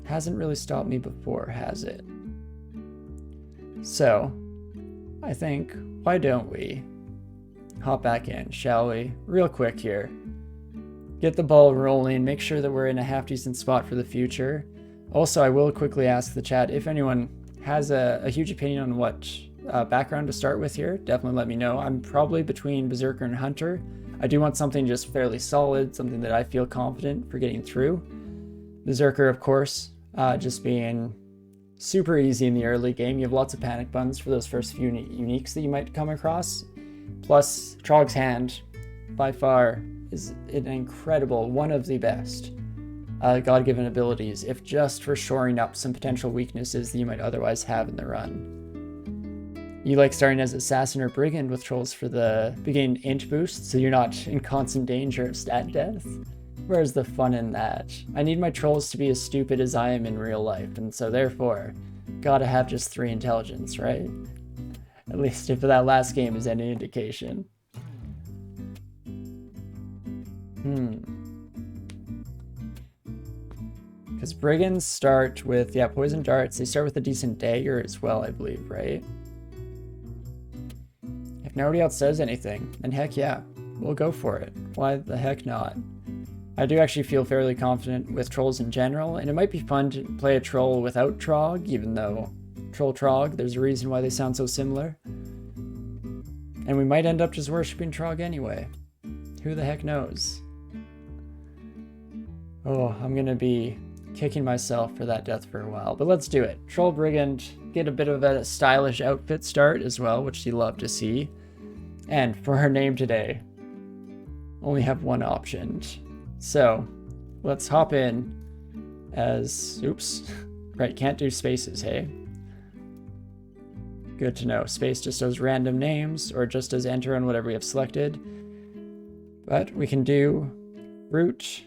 Hasn't really stopped me before, has it? So, I think, why don't we hop back in, shall we? Real quick here. Get the ball rolling, make sure that we're in a half decent spot for the future. Also, I will quickly ask the chat if anyone has a huge opinion on what background to start with here. Definitely let me know. I'm probably between Berserker and Hunter. I do want something just fairly solid, something that I feel confident for getting through. Berserker, of course, just being super easy in the early game. You have lots of panic buttons for those first few uniques that you might come across. Plus, Trog's Hand, by far, is an incredible, one of the best God-given abilities, if just for shoring up some potential weaknesses that you might otherwise have in the run. You like starting as Assassin or Brigand with Trolls for the beginning int boost, so you're not in constant danger of stat death? Where's the fun in that? I need my Trolls to be as stupid as I am in real life, and so therefore, gotta have just 3 intelligence, right? At least if that last game is any indication. Because Brigands start with, poison darts. They start with a decent dagger as well, I believe, right? If nobody else says anything, then heck yeah, we'll go for it. Why the heck not? I do actually feel fairly confident with Trolls in general, and it might be fun to play a Troll without Trog, even though Troll-Trog, there's a reason why they sound so similar. And we might end up just worshipping Trog anyway. Who the heck knows? Oh, I'm gonna be kicking myself for that death for a while, but let's do it. Troll Brigand, get a bit of a stylish outfit start as well, which you love to see. And for her name today, only have one option. So, let's hop in as, oops, right, can't do spaces, hey? Good to know. Space just does random names, or just does enter on whatever we have selected. But we can do root,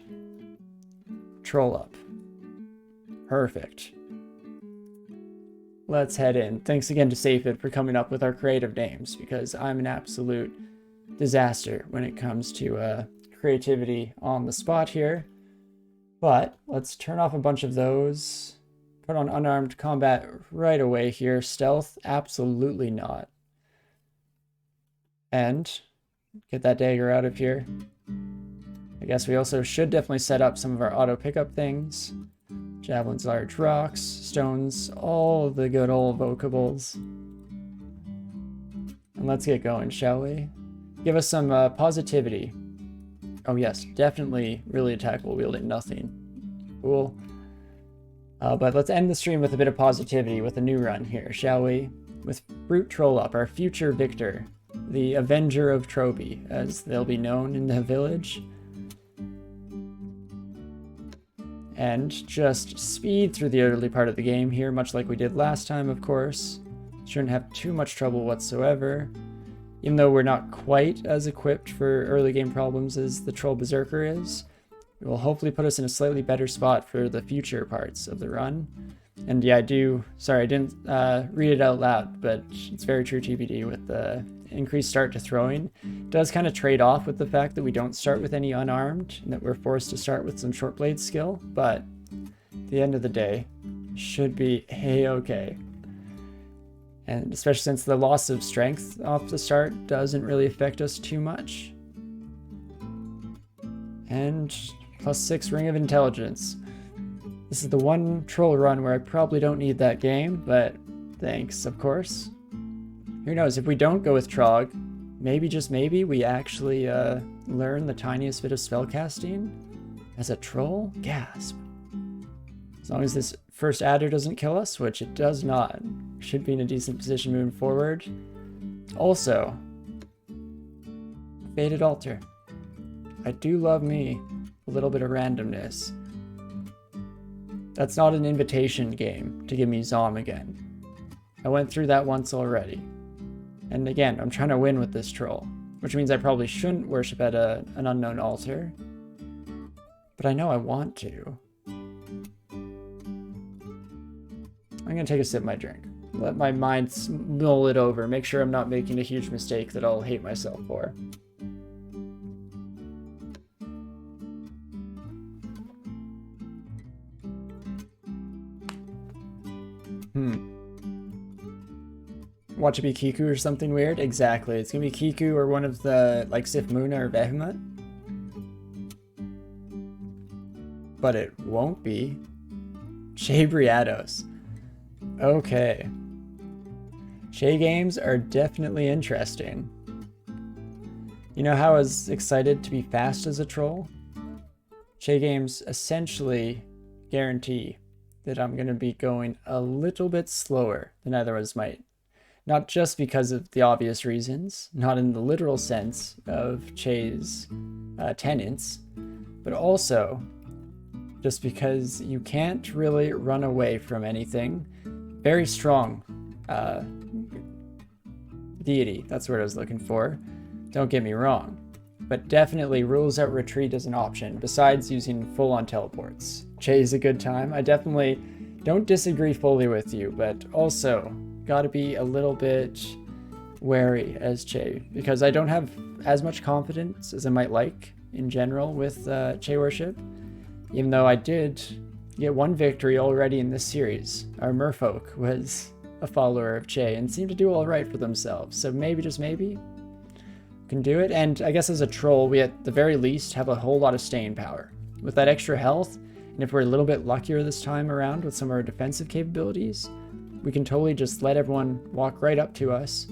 troll up. Perfect. Let's head in. Thanks again to Safid for coming up with our creative names, because I'm an absolute disaster when it comes to creativity on the spot here. But let's turn off a bunch of those. Put on unarmed combat right away here. Stealth, absolutely not. And get that dagger out of here. I guess we also should definitely set up some of our auto pickup things. Javelins, large rocks, stones, all the good old vocables. And let's get going, shall we? Give us some positivity. Oh yes, definitely really attack while wielding nothing. Cool. But let's end the stream with a bit of positivity with a new run here, shall we? With Brute Troll Up, our future victor. The Avenger of Troby, as they'll be known in the village. And just speed through the early part of the game here, much like we did last time, of course. Shouldn't have too much trouble whatsoever. Even though we're not quite as equipped for early game problems as the Troll Berserker is, it will hopefully put us in a slightly better spot for the future parts of the run. And yeah, I didn't read it out loud, but it's very true TBD with the increased start to throwing. It does kind of trade off with the fact that we don't start with any unarmed, and that we're forced to start with some short blade skill, but at the end of the day, should be a-okay. And especially since the loss of strength off the start doesn't really affect us too much. And +6 Ring of Intelligence. This is the one troll run where I probably don't need that game, but thanks, of course. Who knows, if we don't go with Trog, maybe, just maybe, we actually learn the tiniest bit of spellcasting as a troll? Gasp. As long as this first adder doesn't kill us, which it does not. Should be in a decent position moving forward. Also, Faded Altar. I do love me a little bit of randomness. That's not an invitation game to give me Zom again. I went through that once already. And again, I'm trying to win with this troll, which means I probably shouldn't worship at an unknown altar. But I know I want to. I'm gonna take a sip of my drink. Let my mind mull it over, make sure I'm not making a huge mistake that I'll hate myself for. Watch it be Kiku or something weird? Exactly. It's gonna be Kiku or one of the, like, Sifmuna or Behemoth. But it won't be Che Briados. Okay. Che games are definitely interesting. You know how I was excited to be fast as a troll? Che games essentially guarantee that I'm going to be going a little bit slower than I otherwise might. Not just because of the obvious reasons, not in the literal sense of Che's tenets, but also just because you can't really run away from anything. Very strong deity, that's what I was looking for. Don't get me wrong, but definitely rules out retreat as an option, besides using full-on teleports. Che is a good time. I definitely don't disagree fully with you, but also gotta be a little bit wary as Che, because I don't have as much confidence as I might like in general with Che worship, even though I did get one victory already in this series. Our merfolk was a follower of Che and seemed to do all right for themselves, so maybe, just maybe, can do it. And I guess as a troll, we at the very least have a whole lot of staying power. With that extra health, and if we're a little bit luckier this time around with some of our defensive capabilities, we can totally just let everyone walk right up to us.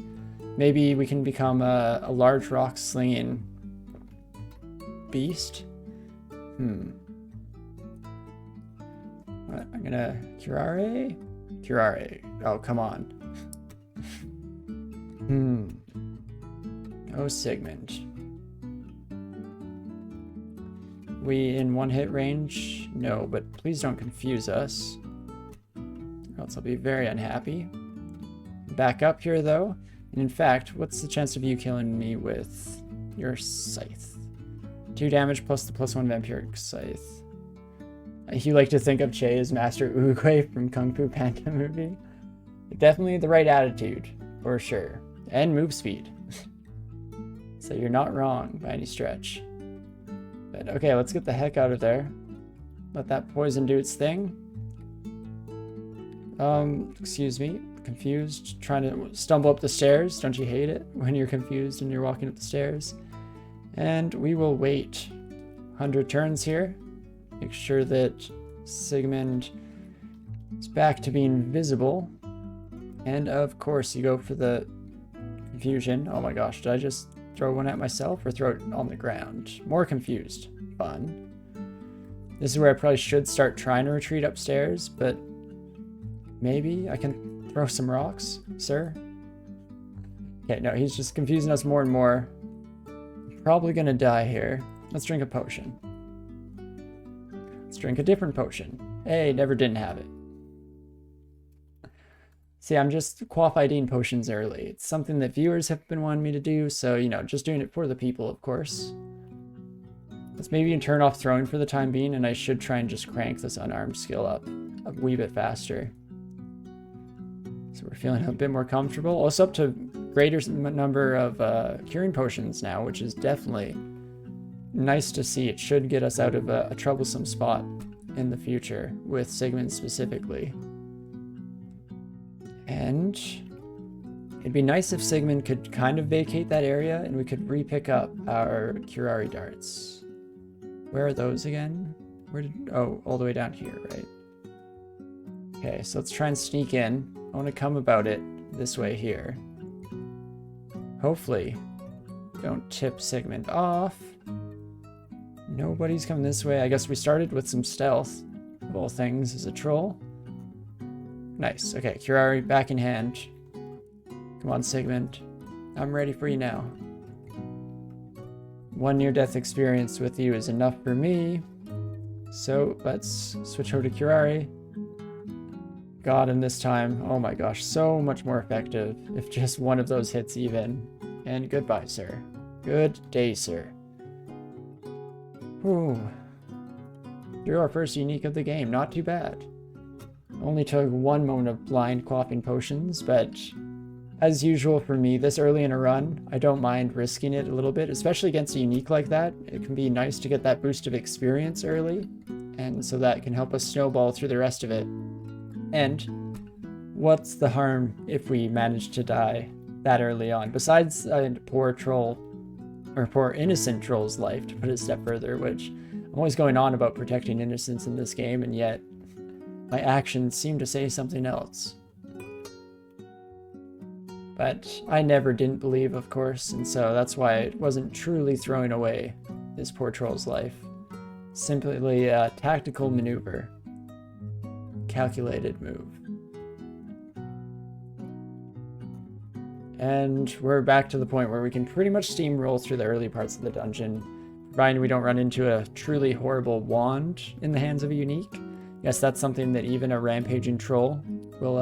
Maybe we can become a large rock slinging beast. I'm gonna Curare? Oh, come on. Oh, Sigmund. We in one hit range? No, but please don't confuse us, or else I'll be very unhappy. Back up here though, and in fact, what's the chance of you killing me with your scythe? 2 damage plus the +1 vampiric scythe. You like to think of Che as Master Uruguay from Kung Fu Panda movie? Definitely the right attitude, for sure. And move speed. So you're not wrong by any stretch. But okay, let's get the heck out of there. Let that poison do its thing. Excuse me, confused, trying to stumble up the stairs. Don't you hate it when you're confused and you're walking up the stairs? And we will wait 100 turns here. Make sure that Sigmund is back to being visible. And of course you go for the confusion. Oh my gosh, did I just throw one at myself or throw it on the ground? More confused. Fun. This is where I probably should start trying to retreat upstairs, but maybe I can throw some rocks, sir? Okay, no, he's just confusing us more and more. Probably gonna die here. Let's drink a potion. Let's drink a different potion. Hey, never didn't have it. See, I'm just quaff-IDing potions early. It's something that viewers have been wanting me to do, so, you know, just doing it for the people, of course. Let's maybe turn off throwing for the time being, and I should try and just crank this unarmed skill up a wee bit faster. So we're feeling a bit more comfortable. Also up to greater number of curing potions now, which is definitely nice to see. It should get us out of a troublesome spot in the future, with Sigmund specifically. And it'd be nice if Sigmund could kind of vacate that area and we could re-pick up our Curare darts. Where are those again? Oh, all the way down here, right? Okay, so let's try and sneak in. I want to come about it this way here. Hopefully, don't tip Sigmund off. Nobody's coming this way. I guess we started with some stealth, of all things, as a troll. Nice. Okay, Curare back in hand. Come on, Sigmund. I'm ready for you now. One near-death experience with you is enough for me. So let's switch over to Curare. Got him this time. Oh my gosh, so much more effective if just one of those hits even. And goodbye, sir. Good day, sir. Whew. You're our first unique of the game. Not too bad. Only took one moment of blind quaffing potions, but as usual for me, this early in a run, I don't mind risking it a little bit, especially against a unique like that. It can be nice to get that boost of experience early, and so that can help us snowball through the rest of it. And what's the harm if we manage to die that early on? Besides a poor troll, or poor innocent troll's life, to put it a step further, which I'm always going on about protecting innocence in this game, and yet my actions seem to say something else. But I never didn't believe, of course, and so that's why it wasn't truly throwing away this poor troll's life. Simply a tactical maneuver. Calculated move. And we're back to the point where we can pretty much steamroll through the early parts of the dungeon, providing we don't run into a truly horrible wand in the hands of a unique. Yes, that's something that even a rampaging troll will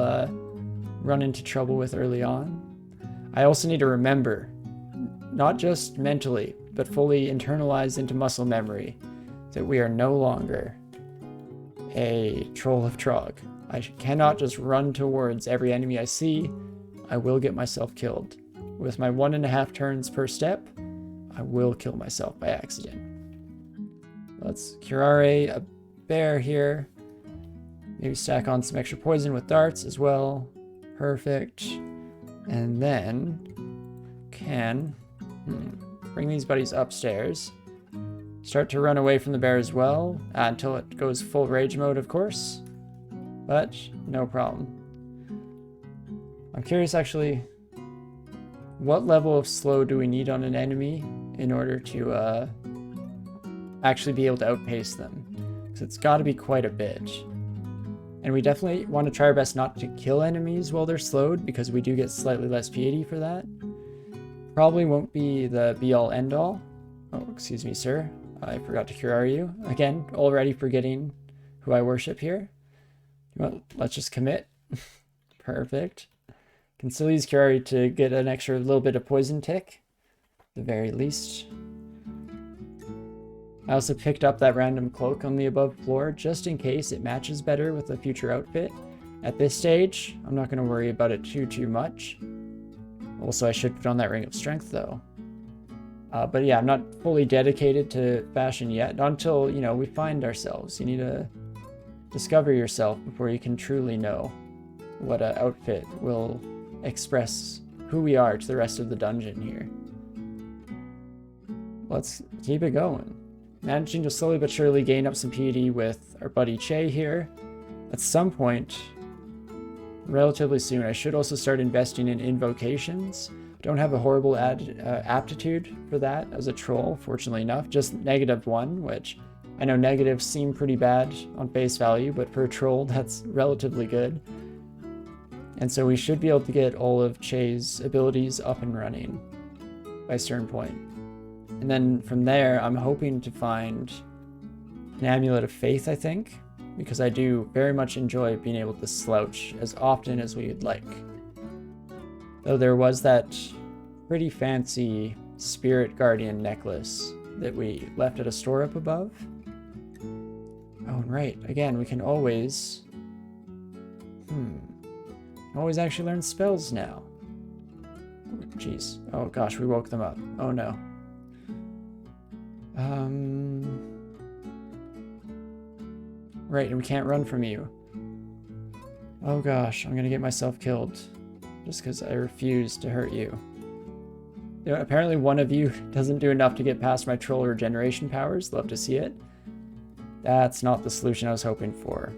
run into trouble with early on. I also need to remember, not just mentally, but fully internalize into muscle memory, that we are no longer a troll of Trog. I cannot just run towards every enemy I see. I will get myself killed. With my 1.5 turns per step, I will kill myself by accident. Let's curare a bear here. Maybe stack on some extra poison with darts as well. Perfect. And then can bring these buddies upstairs. Start to run away from the bear as well, until it goes full rage mode, of course. But no problem. I'm curious, actually, what level of slow do we need on an enemy in order to actually be able to outpace them? Because it's got to be quite a bit. And we definitely want to try our best not to kill enemies while they're slowed, because we do get slightly less piety for that. Probably won't be the be-all, end-all. Oh, excuse me, sir. I forgot to curare you. Again, already forgetting who I worship here. Well, let's just commit. Perfect. Can still use curare to get an extra little bit of poison tick, at the very least. I also picked up that random cloak on the above floor, just in case it matches better with a future outfit. At this stage, I'm not going to worry about it too much. Also, I should put on that ring of strength, though. But yeah, I'm not fully dedicated to fashion yet. Not until, you know, we find ourselves. You need to discover yourself before you can truly know what outfit will express who we are to the rest of the dungeon here. Let's keep it going. Managing to slowly but surely gain up some piety with our buddy Che here. At some point, relatively soon, I should also start investing in invocations. Don't have a horrible aptitude for that as a troll, fortunately enough. Just -1, which I know negatives seem pretty bad on face value, but for a troll, that's relatively good. And so we should be able to get all of Che's abilities up and running by a certain point. And then from there, I'm hoping to find an Amulet of Faith, I think, because I do very much enjoy being able to slouch as often as we would like. Though there was that pretty fancy Spirit Guardian necklace that we left at a store up above. Oh, right. Again, we can always... always actually learn spells now. Jeez. Oh gosh, we woke them up. Oh no. Right, and we can't run from you. Oh gosh, I'm gonna get myself killed. Just because I refuse to hurt you. You know, apparently one of you doesn't do enough to get past my troll regeneration powers. Love to see it. That's not the solution I was hoping for.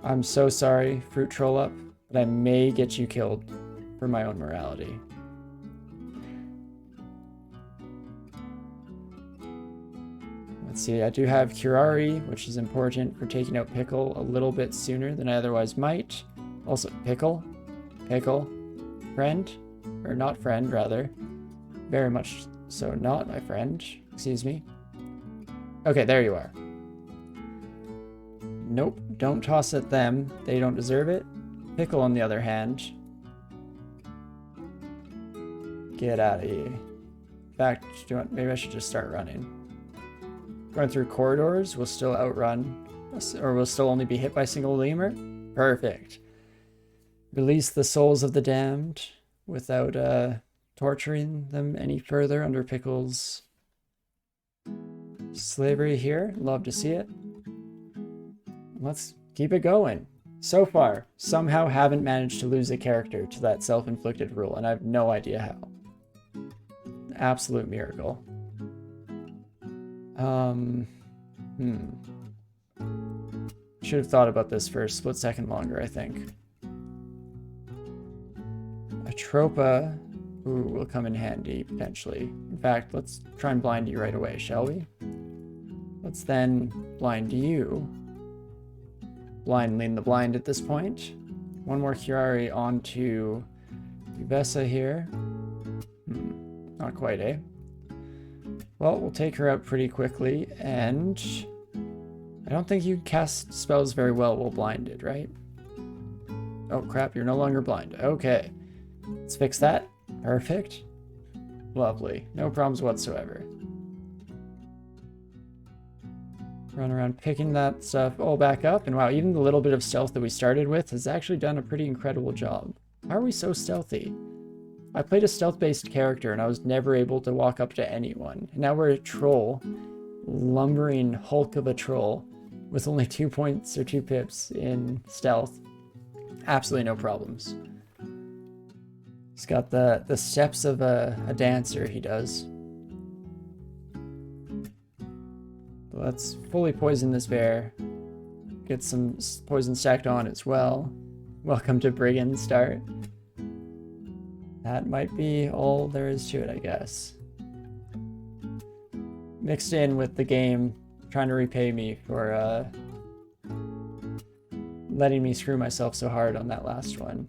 I'm so sorry, Fruit Troll Up, but I may get you killed for my own morality. Let's see, I do have Curare, which is important for taking out Pickle a little bit sooner than I otherwise might. Also, Pickle, friend, or not friend, rather. Very much so not my friend, excuse me. Okay, there you are. Nope, don't toss at them, they don't deserve it. Pickle, on the other hand. Get out of here. In fact, maybe I should just start running. Going through corridors, we'll still outrun, or we'll still only be hit by single lemur. Perfect. Release the souls of the damned without torturing them any further under Pickle's Slavery here. Love to see it. Let's keep it going. So far, somehow haven't managed to lose a character to that self-inflicted rule, and I have no idea how. Absolute miracle. Should have thought about this for a split second longer, I think. Atropa, ooh, will come in handy, potentially. In fact, let's try and blind you right away, shall we? Let's then blind you. Blind lean the blind at this point. One more Curari onto Ubessa here. Not quite, eh? Well, we'll take her out pretty quickly, and I don't think you cast spells very well while blinded, right? Oh crap, you're no longer blind. Okay. Let's fix that. Perfect. Lovely. No problems whatsoever. Run around picking that stuff all back up, and wow, even the little bit of stealth that we started with has actually done a pretty incredible job. How are we so stealthy? I played a stealth-based character and I was never able to walk up to anyone. And now we're a troll, lumbering hulk of a troll, with only 2 points or 2 pips in stealth. Absolutely no problems. He's got the steps of a dancer, he does. Let's fully poison this bear. Get some poison stacked on as well. Welcome to Brigand start. That might be all there is to it, I guess. Mixed in with the game trying to repay me for letting me screw myself so hard on that last one.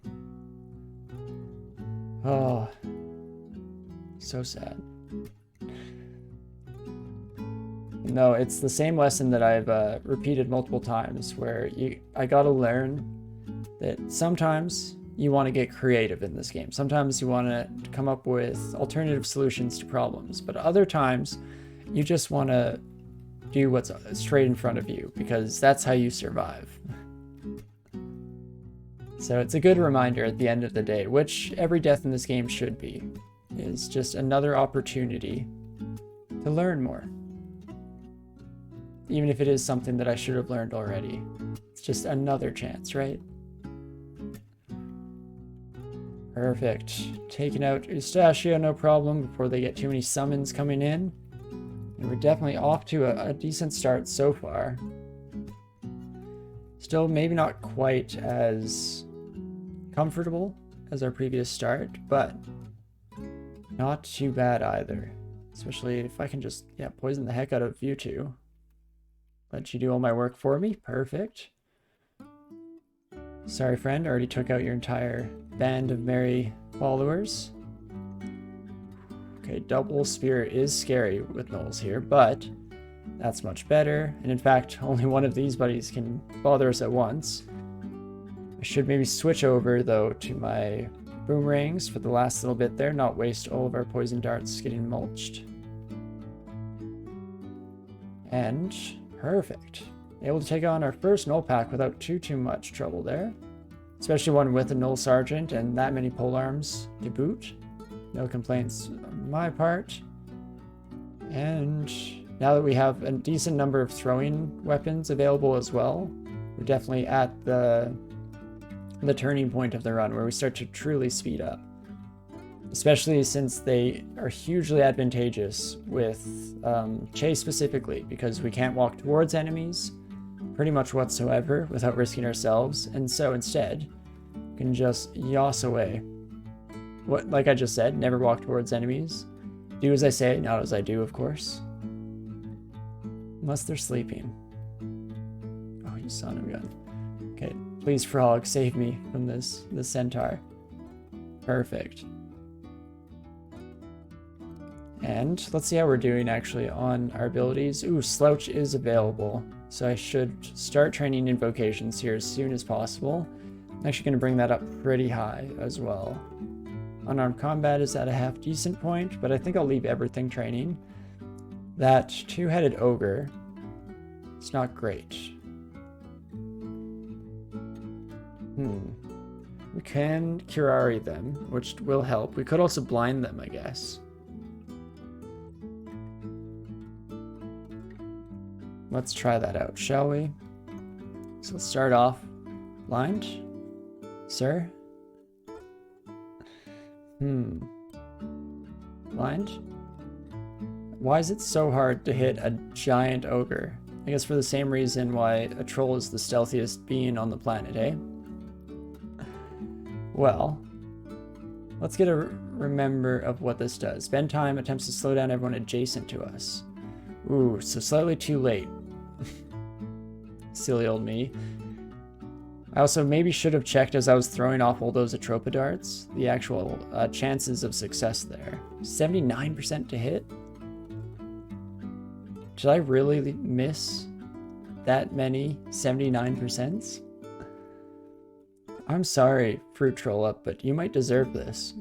Oh, so sad. No, it's the same lesson that I've repeated multiple times, where I gotta learn that sometimes you want to get creative in this game. Sometimes you want to come up with alternative solutions to problems, but other times you just want to do what's straight in front of you, because that's how you survive. So it's a good reminder at the end of the day, which every death in this game should be, is just another opportunity to learn more. Even if it is something that I should have learned already. It's just another chance, right? Perfect. Taking out Eustachio, no problem, before they get too many summons coming in. And we're definitely off to a decent start so far. Still maybe not quite as comfortable as our previous start, but not too bad either. Especially if I can just, poison the heck out of you two. Let you do all my work for me. Perfect. Sorry, friend, I already took out your entire band of merry followers. Okay, double spear is scary with gnolls here, but that's much better. And in fact, only one of these buddies can bother us at once. I should maybe switch over, though, to my boomerangs for the last little bit there, not waste all of our poison darts getting mulched. And perfect. Able to take on our first Gnoll pack without too much trouble there. Especially one with a Gnoll Sergeant and that many polearms to boot. No complaints on my part. And now that we have a decent number of throwing weapons available as well, we're definitely at the turning point of the run where we start to truly speed up. Especially since they are hugely advantageous with chase specifically, because we can't walk towards enemies pretty much whatsoever without risking ourselves, and so instead we can just yoss away. Like I just said, never walk towards enemies. Do as I say, not as I do, of course. Unless they're sleeping. Oh, you son of a gun. Okay, please, frog, save me from this centaur. Perfect. And let's see how we're doing actually on our abilities. Ooh, Slouch is available, so I should start training invocations here as soon as possible. I'm actually going to bring that up pretty high as well. Unarmed combat is at a half decent point, but I think I'll leave everything training. That two-headed ogre, it's not great. We can Curari them, which will help. We could also blind them, I guess. let's try that out, shall we? So let's start off blind, sir. Blind? Why is it so hard to hit a giant ogre? I guess for the same reason why a troll is the stealthiest being on the planet, eh? Well, let's get a remember of what this does. Spend time attempts to slow down everyone adjacent to us. Ooh, so slightly too late. Silly old me. I also maybe should have checked as I was throwing off all those Atropa darts, the actual chances of success there. 79% to hit? Did I really miss that many 79%? I'm sorry, Fruit Troll Up, but you might deserve this.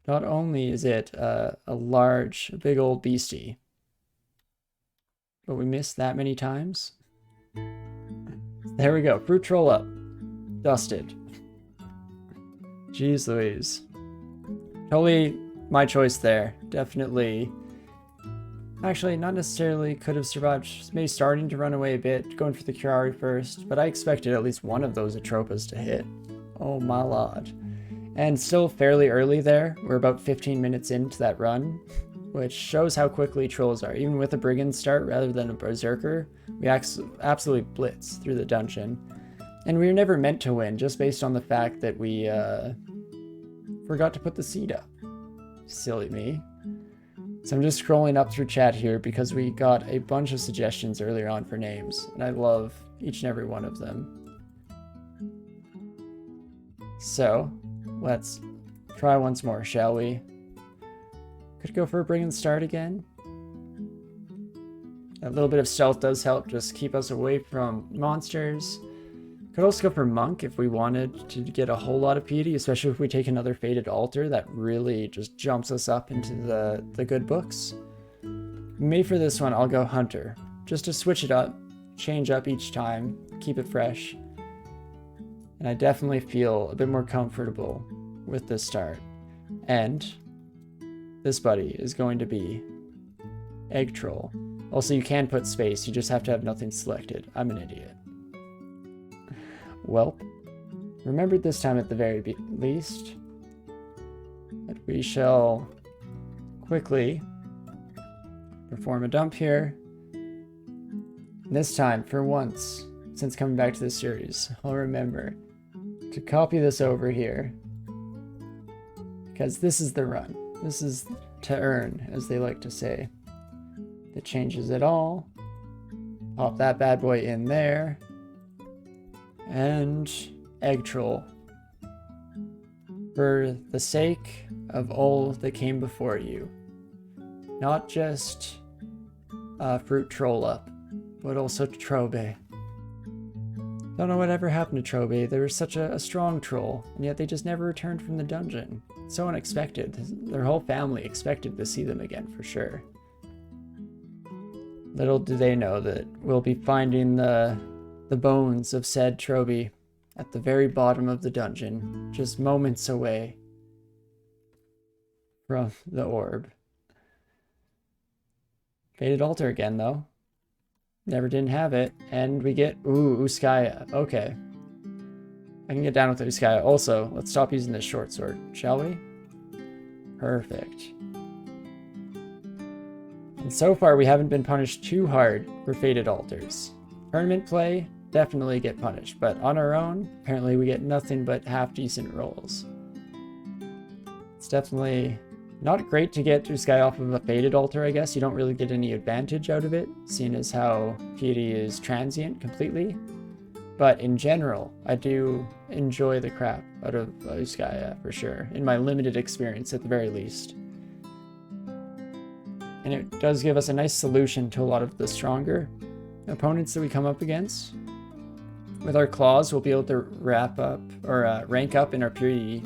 Not only is it a big old beastie, but we missed that many times. There we go, Fruit Troll Up. Dusted. Jeez Louise. Totally my choice there. Definitely. Actually, not necessarily could have survived. Maybe starting to run away a bit, going for the Curari first, but I expected at least one of those Atropas to hit. Oh my lord. And still fairly early there. We're about 15 minutes into that run, which shows how quickly trolls are. Even with a brigand start rather than a berserker, we absolutely blitz through the dungeon. And we were never meant to win, just based on the fact that we forgot to put the seed up. Silly me. So I'm just scrolling up through chat here because we got a bunch of suggestions earlier on for names, and I love each and every one of them. So, let's try once more, shall we? Could go for a brigand start again. A little bit of stealth does help just keep us away from monsters. Could also go for monk if we wanted to get a whole lot of piety, especially if we take another faded altar that really just jumps us up into the good books. Maybe for this one I'll go hunter, just to switch it up, change up each time, keep it fresh. And I definitely feel a bit more comfortable with this start. And this buddy is going to be Egg Troll. Also, you can put space, you just have to have nothing selected. I'm an idiot. Well, remembered this time at the very least. But we shall quickly perform a dump here. This time, for once, since coming back to this series, I'll remember to copy this over here. Because this is the run. This is to earn, as they like to say. That changes it all. Pop that bad boy in there. And Egg Troll. For the sake of all that came before you. Not just Fruit Troll Up, but also Trobe. Don't know whatever happened to Trobe. They were such a strong troll, and yet they just never returned from the dungeon. So unexpected. Their whole family expected to see them again for sure. Little do they know that we'll be finding the bones of said Trobe at the very bottom of the dungeon, just moments away from the orb. Faded altar again, though. Never didn't have it, and we get, ooh, Uskaya. Okay. I can get down with Uskaya. Also, let's stop using this short sword, shall we? Perfect. And so far, we haven't been punished too hard for Faded Altars. Tournament play, definitely get punished, but on our own, apparently we get nothing but half-decent rolls. It's definitely not great to get Uskaya off of a Faded Altar, I guess. You don't really get any advantage out of it, seeing as how piety is transient completely. But in general, I do enjoy the crap out of Uskaya, for sure, in my limited experience at the very least. And it does give us a nice solution to a lot of the stronger opponents that we come up against. With our claws, we'll be able to rank up in our piety,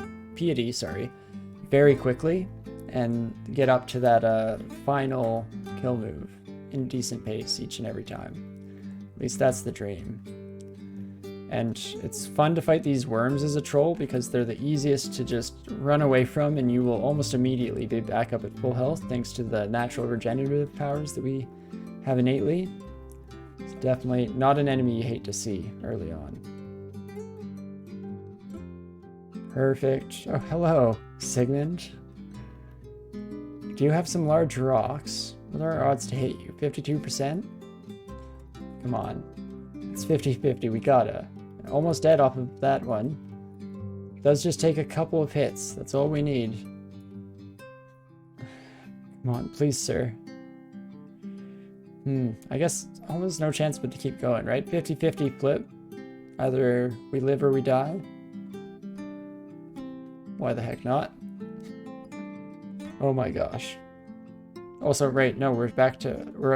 very quickly, and get up to that final kill move in decent pace each and every time. At least that's the dream. And it's fun to fight these worms as a troll because they're the easiest to just run away from, and you will almost immediately be back up at full health thanks to the natural regenerative powers that we have innately. It's definitely not an enemy you hate to see early on. Perfect. Oh, hello, Sigmund. Do you have some large rocks? What are our odds to hit you? 52%? Come on. It's 50-50. We gotta. Almost dead off of that one. It does just take a couple of hits. That's all we need. Come on, please, sir. I guess almost no chance but to keep going, right? 50-50 flip. Either we live or we die. Why the heck not? Oh my gosh. Also, right, no, we're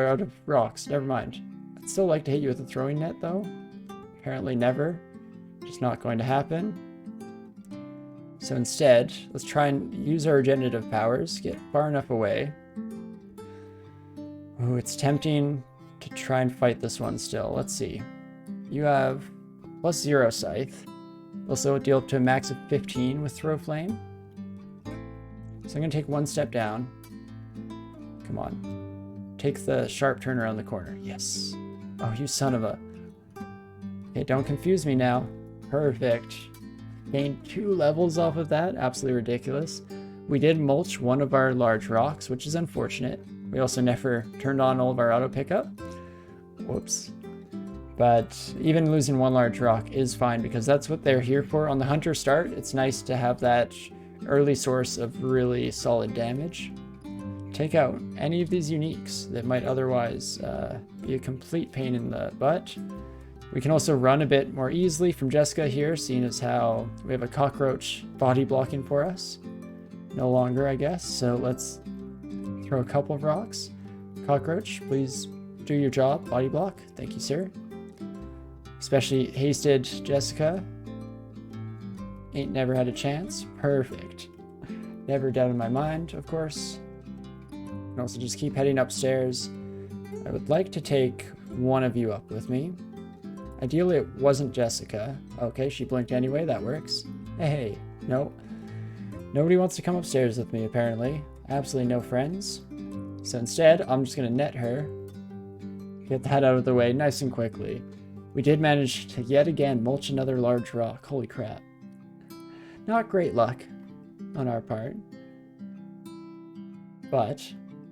out of rocks. Never mind. I'd still like to hit you with a throwing net, though. Apparently never. Just not going to happen. So instead, let's try and use our regenerative powers, get far enough away. Oh, it's tempting to try and fight this one still. Let's see. You have +0 scythe. Also deal up to a max of 15 with throw flame. So I'm going to take one step down. Come on. Take the sharp turn around the corner. Yes. Oh, you son of a... Okay, don't confuse me now. Perfect. Gained 2 levels off of that. Absolutely ridiculous. We did mulch one of our large rocks, which is unfortunate. We also never turned on all of our auto pickup. Whoops. But even losing one large rock is fine because that's what they're here for. On the hunter start, it's nice to have that early source of really solid damage. Take out any of these uniques that might otherwise be a complete pain in the butt. We can also run a bit more easily from Jessica here, seeing as how we have a cockroach body blocking for us. No longer, I guess. So let's throw a couple of rocks. Cockroach, please do your job. Body block. Thank you, sir. Especially hasted Jessica. Ain't never had a chance. Perfect. Never doubt in my mind, of course. And also just keep heading upstairs. I would like to take one of you up with me. Ideally, it wasn't Jessica. Okay, she blinked anyway. That works. Hey, no. Nobody wants to come upstairs with me, apparently. Absolutely no friends. So instead, I'm just going to net her. Get that out of the way nice and quickly. We did manage to yet again mulch another large rock. Holy crap. Not great luck on our part. But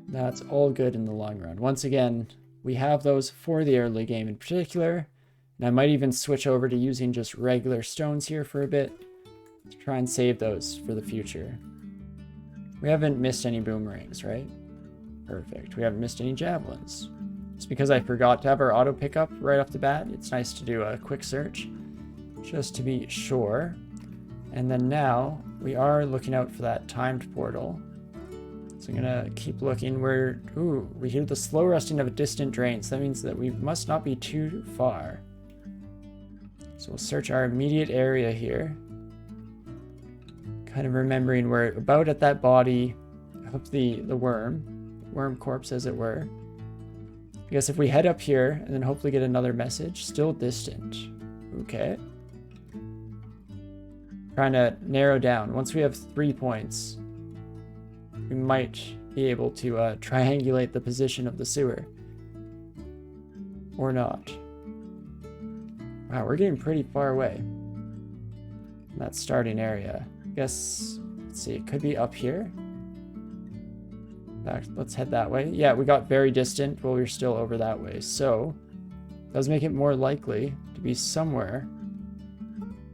that's all good in the long run. Once again, we have those for the early game in particular. And I might even switch over to using just regular stones here for a bit to try and save those for the future. We haven't missed any boomerangs, right? Perfect. We haven't missed any javelins. It's because I forgot to have our auto pickup right off the bat. It's nice to do a quick search just to be sure. And then now we are looking out for that timed portal. So I'm gonna keep looking. We hear the slow rusting of a distant drain. So that means that we must not be too far. So we'll search our immediate area here. Kind of remembering we're about at that body of the worm corpse as it were. I guess if we head up here and then hopefully get another message, still distant. Okay. Trying to narrow down. Once we have 3 points, we might be able to triangulate the position of the sewer. Or not. Wow, we're getting pretty far away from that starting area. I guess, let's see, it could be up here. In fact, let's head that way. Yeah, we got very distant while we were still over that way. So, it does make it more likely to be somewhere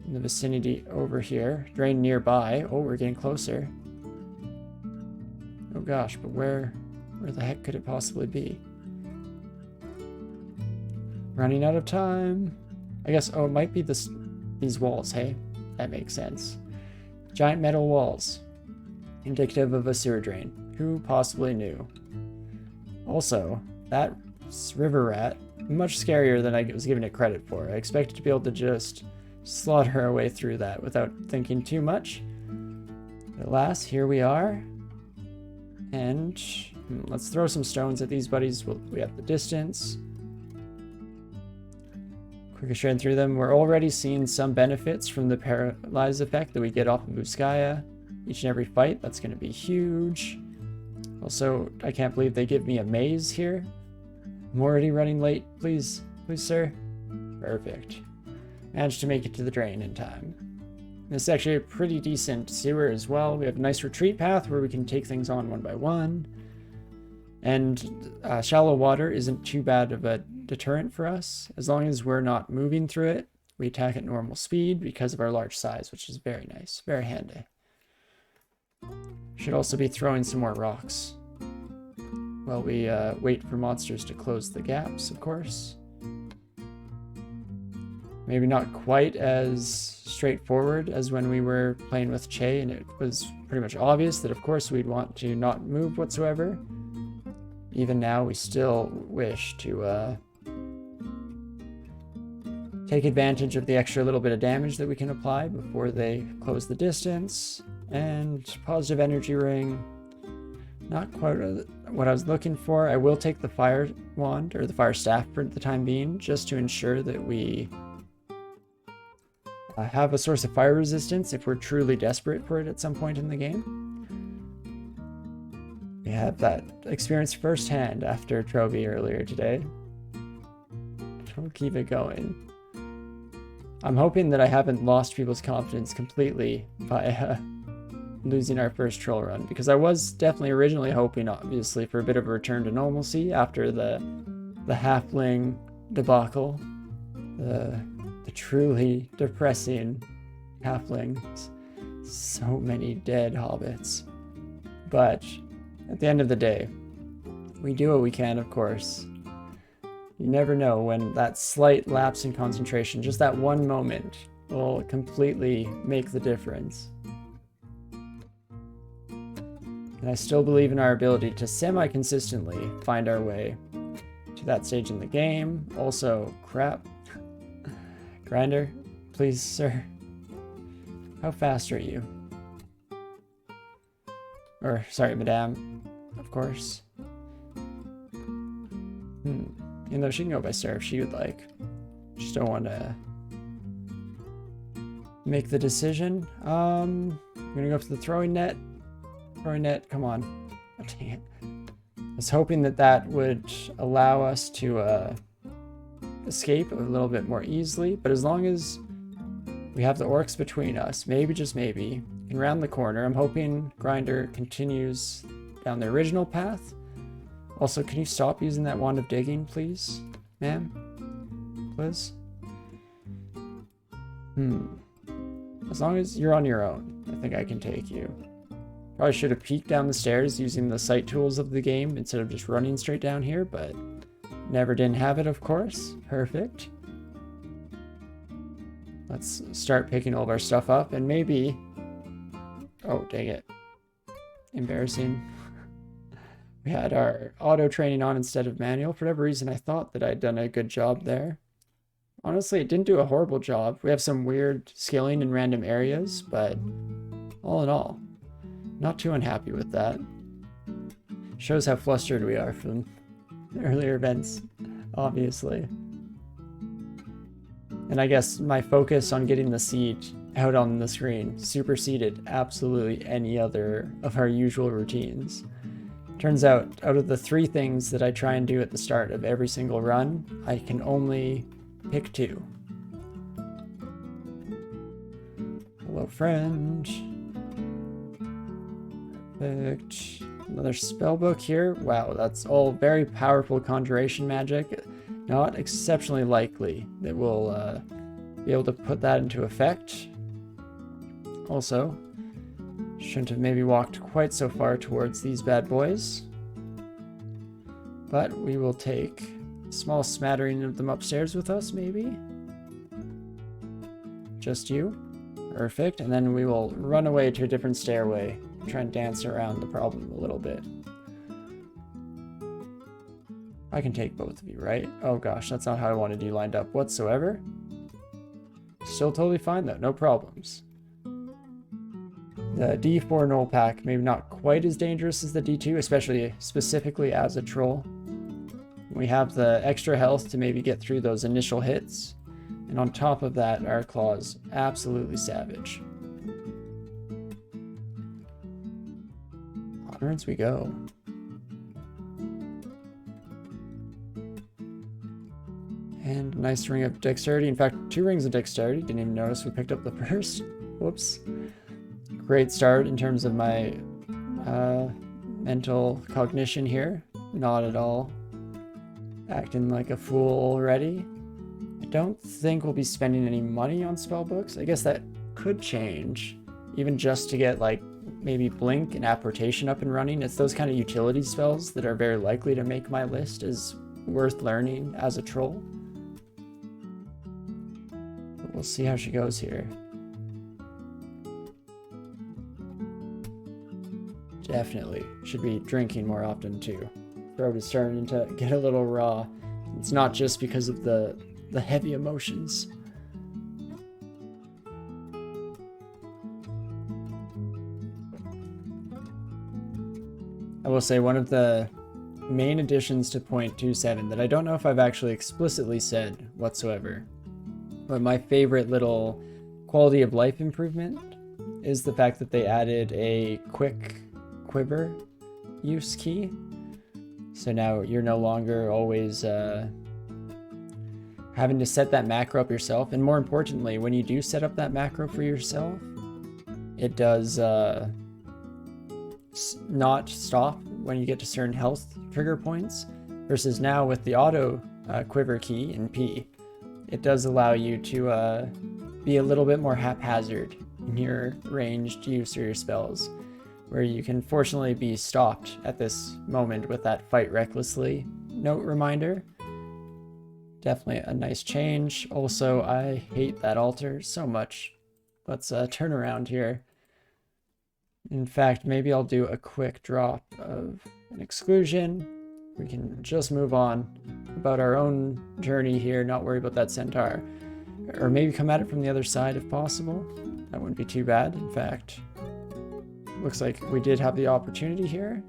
in the vicinity over here. Drain nearby. Oh, we're getting closer. Oh gosh, but where the heck could it possibly be? Running out of time. I guess, oh, it might be these walls, hey? That makes sense. Giant metal walls. Indicative of a sewer drain. Who possibly knew? Also, that river rat, much scarier than I was giving it credit for. I expected to be able to just slaughter our way through that without thinking too much. But alas, here we are. And let's throw some stones at these buddies. We have the distance. Quicker shred through them. We're already seeing some benefits from the paralyze effect that we get off of Uskaya. Each and every fight, that's going to be huge. Also, I can't believe they give me a maze here. I'm already running late. Please, please, sir. Perfect. Managed to make it to the drain in time. This is actually a pretty decent sewer as well. We have a nice retreat path where we can take things on one by one. And shallow water isn't too bad of a deterrent for us. As long as we're not moving through it, we attack at normal speed because of our large size, which is very nice, very handy. Should also be throwing some more rocks while we wait for monsters to close the gaps, of course. Maybe not quite as straightforward as when we were playing with Che, and it was pretty much obvious that of course we'd want to not move whatsoever. Even now, we still wish to take advantage of the extra little bit of damage that we can apply before they close the distance. And positive energy ring, not quite what I was looking for. I will take the fire wand, or the fire staff for the time being, just to ensure that we have a source of fire resistance if we're truly desperate for it at some point in the game. We have that experience firsthand after Trophy earlier today. We'll keep it going. I'm hoping that I haven't lost people's confidence completely by losing our first troll run, because I was definitely originally hoping, obviously, for a bit of a return to normalcy after the halfling debacle, the truly depressing halflings, so many dead hobbits. But at the end of the day, we do what we can, of course. You never know when that slight lapse in concentration, just that one moment, will completely make the difference. And I still believe in our ability to semi-consistently find our way to that stage in the game. Also, crap. Grinder, please, sir. How fast are you? Or, sorry, madame, of course. Even though she can go by sir if she would like. Just don't want to make the decision. I'm gonna go for the throwing net. Throwing net, come on. Oh, dang it. I was hoping that that would allow us to escape a little bit more easily, but as long as we have the orcs between us, maybe, just maybe, we can round the corner. I'm hoping Grinder continues down the original path. Also, can you stop using that wand of digging, please, ma'am? Please? As long as you're on your own, I think I can take you. Probably should have peeked down the stairs using the sight tools of the game instead of just running straight down here, but never didn't have it, of course. Perfect. Let's start picking all of our stuff up, and maybe... Oh, dang it. Embarrassing. We had our auto training on instead of manual. For whatever reason, I thought that I'd done a good job there. Honestly, it didn't do a horrible job. We have some weird scaling in random areas, but all in all, not too unhappy with that. Shows how flustered we are from earlier events, obviously. And I guess my focus on getting the seed out on the screen superseded absolutely any other of our usual routines. Turns out of the 3 things that I try and do at the start of every single run, I can only pick 2. Hello, friend. Perfect. Another spellbook here. Wow, that's all very powerful conjuration magic. Not exceptionally likely that we'll be able to put that into effect. Also, shouldn't have maybe walked quite so far towards these bad boys. But we will take a small smattering of them upstairs with us, maybe. Just you. Perfect. And then we will run away to a different stairway. Try and dance around the problem a little bit. I can take both of you, right? Oh gosh, that's not how I wanted you lined up whatsoever. Still totally fine though, no problems. The D4 Null Pack, maybe not quite as dangerous as the D2, especially specifically as a troll. We have the extra health to maybe get through those initial hits. And on top of that, our claws absolutely savage. Onwards we go. And a nice ring of dexterity. In fact, 2 rings of dexterity. Didn't even notice we picked up the first. Whoops. Great start in terms of my mental cognition here. Not at all acting like a fool already. I don't think we'll be spending any money on spell books. I guess that could change. Even just to get like maybe Blink and Apportation up and running. It's those kind of utility spells that are very likely to make my list as worth learning as a troll. But we'll see how she goes here. Definitely should be drinking more often too. Throat is starting to get a little raw. It's not just because of the heavy emotions. I will say one of the main additions to 0.27 that I don't know if I've actually explicitly said whatsoever, but my favorite little quality of life improvement is the fact that they added a quick quiver use key. So now you're no longer always having to set that macro up yourself. And more importantly, when you do set up that macro for yourself, it does not stop when you get to certain health trigger points, versus now with the auto quiver key in P, it does allow you to be a little bit more haphazard in your ranged use or your spells, where you can fortunately be stopped at this moment with that fight recklessly note reminder. Definitely a nice change. Also, I hate that altar so much. Let's turn around here. In fact, maybe I'll do a quick drop of an exclusion. We can just move on about our own journey here, not worry about that centaur. Or maybe come at it from the other side if possible. That wouldn't be too bad. In fact, looks like we did have the opportunity here.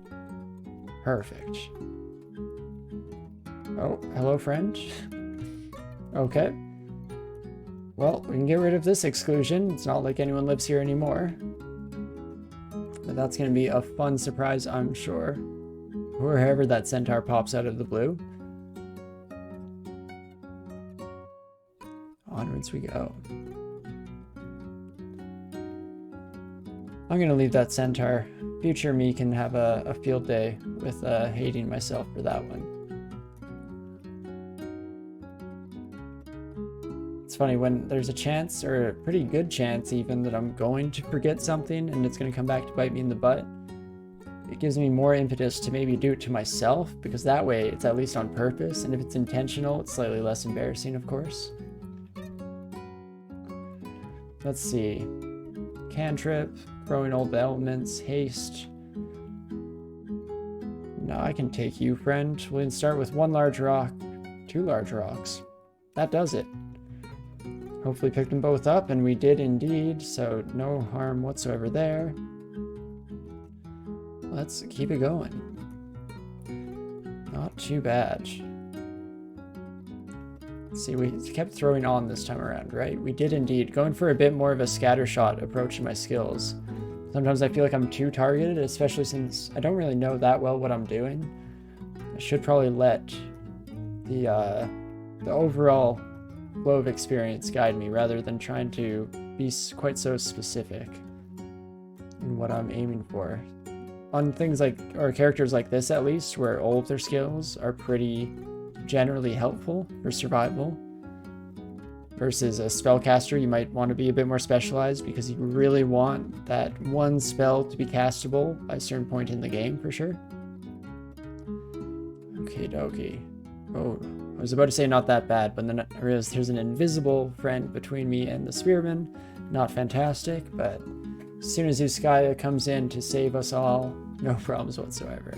Perfect. Oh, hello, friend. Okay. Well, we can get rid of this exclusion. It's not like anyone lives here anymore. But that's going to be a fun surprise, I'm sure. Wherever that centaur pops out of the blue. Onwards we go. I'm going to leave that centaur. Future me can have a field day with hating myself for that one. It's funny, when there's a chance, or a pretty good chance even, that I'm going to forget something and it's going to come back to bite me in the butt, it gives me more impetus to maybe do it to myself, because that way it's at least on purpose, and if it's intentional, it's slightly less embarrassing, of course. Let's see. Cantrip, throwing old elements, haste. No, I can take you, friend. We'll start with 1 large rock, 2 large rocks. That does it. Hopefully picked them both up, and we did indeed, so no harm whatsoever there. Let's keep it going. Not too bad. Let's see, we kept throwing on this time around, right? We did indeed. Going for a bit more of a scattershot approach to my skills. Sometimes I feel like I'm too targeted, especially since I don't really know that well what I'm doing. I should probably let the overall flow of experience guide me, rather than trying to be quite so specific in what I'm aiming for. On things like, or characters like this at least, where all of their skills are pretty generally helpful for survival, versus a spellcaster, you might want to be a bit more specialized because you really want that one spell to be castable by a certain point in the game, for sure. Okie dokie. Oh, I was about to say not that bad, but then I realized there's an invisible friend between me and the spearman. Not fantastic, but as soon as Uskaya comes in to save us all, no problems whatsoever.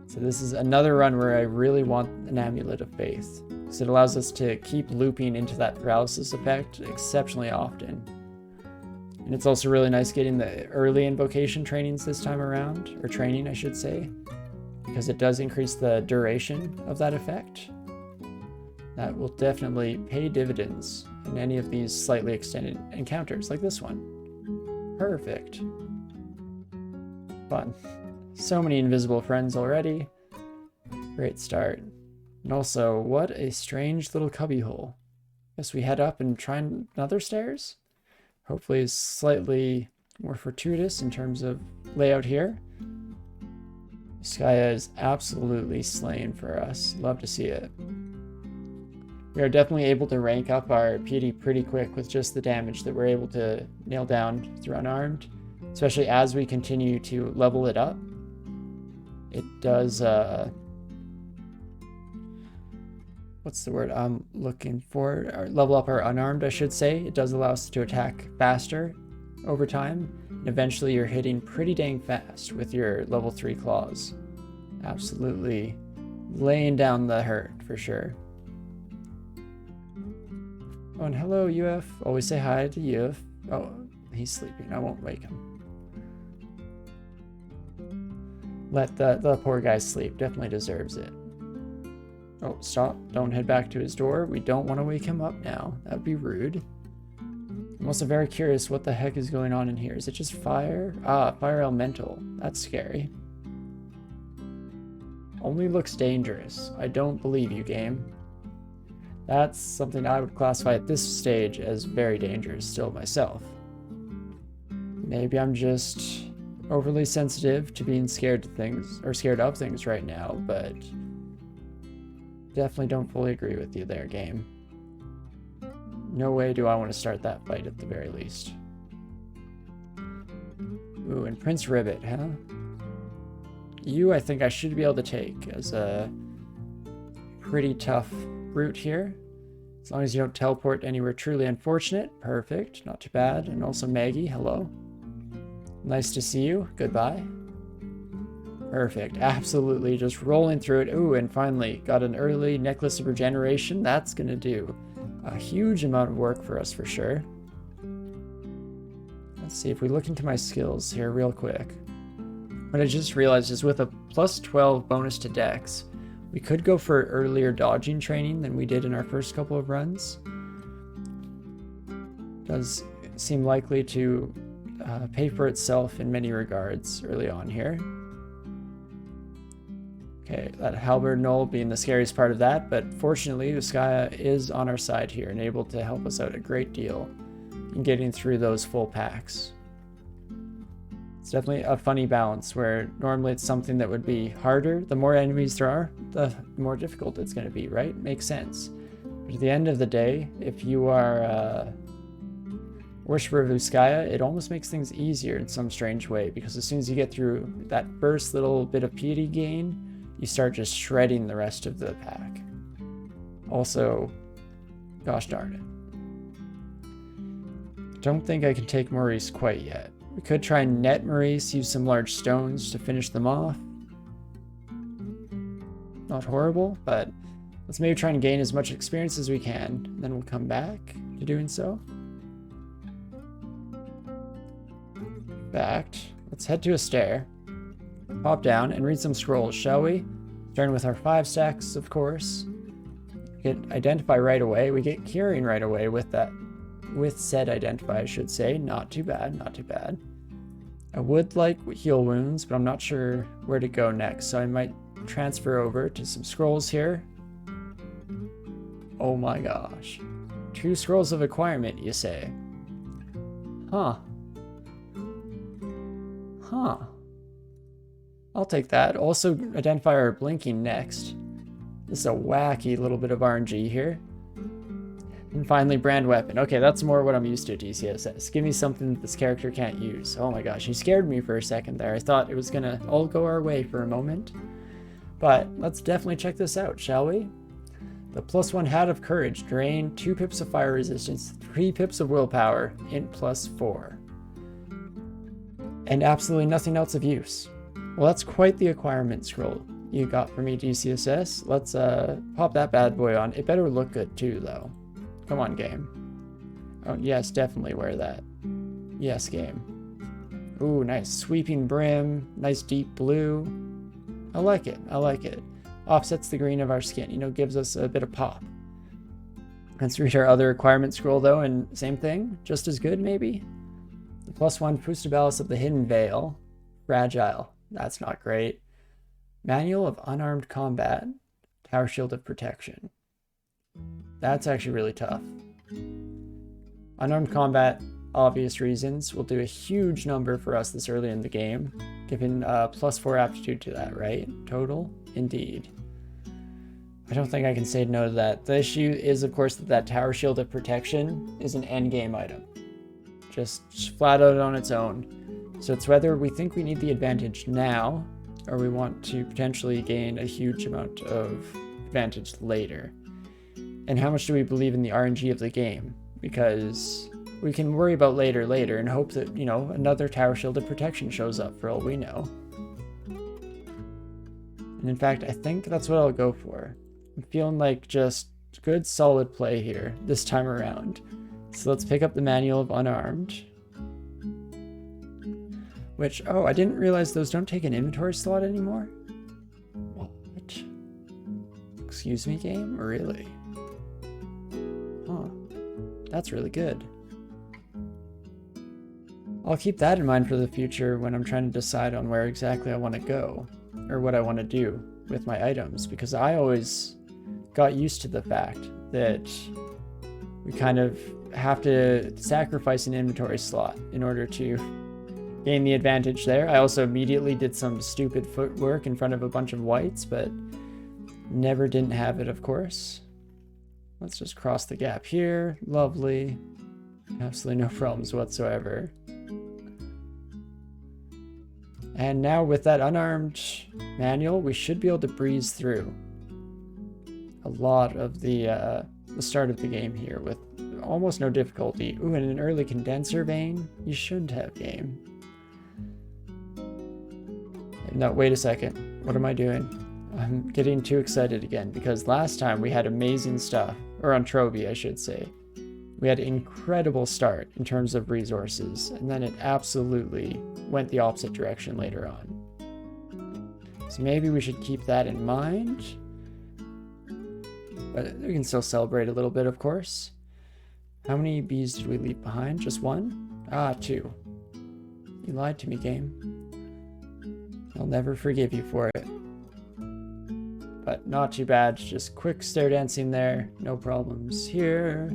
So this is another run where I really want an Amulet of Faith, because it allows us to keep looping into that paralysis effect exceptionally often. And it's also really nice getting the early invocation trainings this time around, or training I should say, because it does increase the duration of that effect. That will definitely pay dividends in any of these slightly extended encounters like this one. Perfect. Fun. So many invisible friends already. Great start. And also, what a strange little cubbyhole. Guess we head up and try another stairs? Hopefully it's slightly more fortuitous in terms of layout here. Skya is absolutely slaying for us. Love to see it. We are definitely able to rank up our PD pretty quick with just the damage that we're able to nail down through unarmed, especially as we continue to level it up. It does, what's the word I'm looking for? Or level up our unarmed, I should say. It does allow us to attack faster over time, and eventually you're hitting pretty dang fast with your level 3 claws. Absolutely laying down the hurt for sure. Oh, and hello, UF. Always say hi to UF. Oh, he's sleeping. I won't wake him. Let the poor guy sleep. Definitely deserves it. Oh, stop. Don't head back to his door. We don't want to wake him up now. That would be rude. I'm also very curious what the heck is going on in here. Is it just fire? Ah, fire elemental. That's scary. Only looks dangerous. I don't believe you, game. That's something I would classify at this stage as very dangerous still myself. Maybe I'm just overly sensitive to being scared to things, or scared of things right now, but definitely don't fully agree with you there, game. No way do I want to start that fight at the very least. Ooh, and Prince Ribbit, huh? You, I think I should be able to take as a pretty tough brute here. As long as you don't teleport anywhere truly unfortunate. Perfect, not too bad. And also Maggie, hello. Nice to see you, goodbye. Perfect, absolutely just rolling through it. Ooh, and finally got an early Necklace of Regeneration. That's gonna do a huge amount of work for us for sure. Let's see if we look into my skills here real quick. What I just realized is with a plus 12 bonus to Dex, we could go for earlier dodging training than we did in our first couple of runs. Does seem likely to pay for itself in many regards early on here. Okay, that halberd null being the scariest part of that, but fortunately Skya is on our side here and able to help us out a great deal in getting through those full packs. It's definitely a funny balance where normally it's something that would be harder. The more enemies there are, the more difficult it's going to be, right? Makes sense. But at the end of the day, if you are Worshipper of Skya, it almost makes things easier in some strange way, because as soon as you get through that first little bit of piety gain, you start just shredding the rest of the pack. Also, gosh darn it. Don't think I can take Maurice quite yet. We could try and net Maurice, use some large stones to finish them off. Not horrible, but let's maybe try and gain as much experience as we can, and then we'll come back to doing so. Backed. Let's head to a stair, pop down, and read some scrolls, shall we? Starting with our 5 stacks, of course. We get Identify right away. We get Curing right away with that. With said Identify, I should say. Not too bad, not too bad. I would like Heal Wounds, but I'm not sure where to go next, so I might transfer over to some scrolls here. Oh my gosh. 2 scrolls of acquirement, you say? Huh. Huh. I'll take that. Also, Identify our Blinking next. This is a wacky little bit of RNG here. And finally, Brand Weapon. Okay, that's more what I'm used to, DCSS. Give me something that this character can't use. Oh my gosh, he scared me for a second there. I thought it was gonna all go our way for a moment. But let's definitely check this out, shall we? The +1 Hat of Courage. Drain 2 pips of fire resistance, 3 pips of willpower, int +4. And absolutely nothing else of use. Well, that's quite the acquirement scroll you got for me, DCSS. Let's pop that bad boy on. It better look good too, though. Come on, game. Oh, yes, definitely wear that. Yes, game. Ooh, nice. Sweeping brim. Nice deep blue. I like it. I like it. Offsets the green of our skin. You know, gives us a bit of pop. Let's read our other requirement scroll, though, and same thing. Just as good, maybe? The +1 Pustabalis of the Hidden Veil. Fragile. That's not great. Manual of Unarmed Combat. Tower Shield of Protection. That's actually really tough. Unarmed combat, obvious reasons, will do a huge number for us this early in the game, given +4 aptitude to that, right? Total? Indeed. I don't think I can say no to that. The issue is, of course, that Tower Shield of Protection is an endgame item. Just flat out on its own. So it's whether we think we need the advantage now, or we want to potentially gain a huge amount of advantage later. And how much do we believe in the RNG of the game? Because we can worry about later and hope that, you know, another Tower Shield of Protection shows up for all we know. And in fact, I think that's what I'll go for. I'm feeling like just good solid play here this time around. So let's pick up the Manual of Unarmed. Which, oh, I didn't realize those don't take an inventory slot anymore? What? Excuse me, game? Really? Huh. That's really good. I'll keep that in mind for the future when I'm trying to decide on where exactly I want to go, or what I want to do with my items, because I always got used to the fact that we kind of have to sacrifice an inventory slot in order to gain the advantage there. I also immediately did some stupid footwork in front of a bunch of whites, but never didn't have it, of course. Let's just cross the gap here. Lovely. Absolutely no problems whatsoever. And now with that unarmed manual, we should be able to breeze through a lot of the start of the game here with almost no difficulty. Ooh, and an early condenser vein? You shouldn't have, game. No, wait a second. What am I doing? I'm getting too excited again, because last time we had amazing stuff. Or on Troby, I should say. We had an incredible start in terms of resources, and then it absolutely went the opposite direction later on. So maybe we should keep that in mind. But we can still celebrate a little bit, of course. How many bees did we leave behind? Just one? Ah, 2. You lied to me, game. I'll never forgive you for it. But not too bad, just quick stair dancing there, no problems here.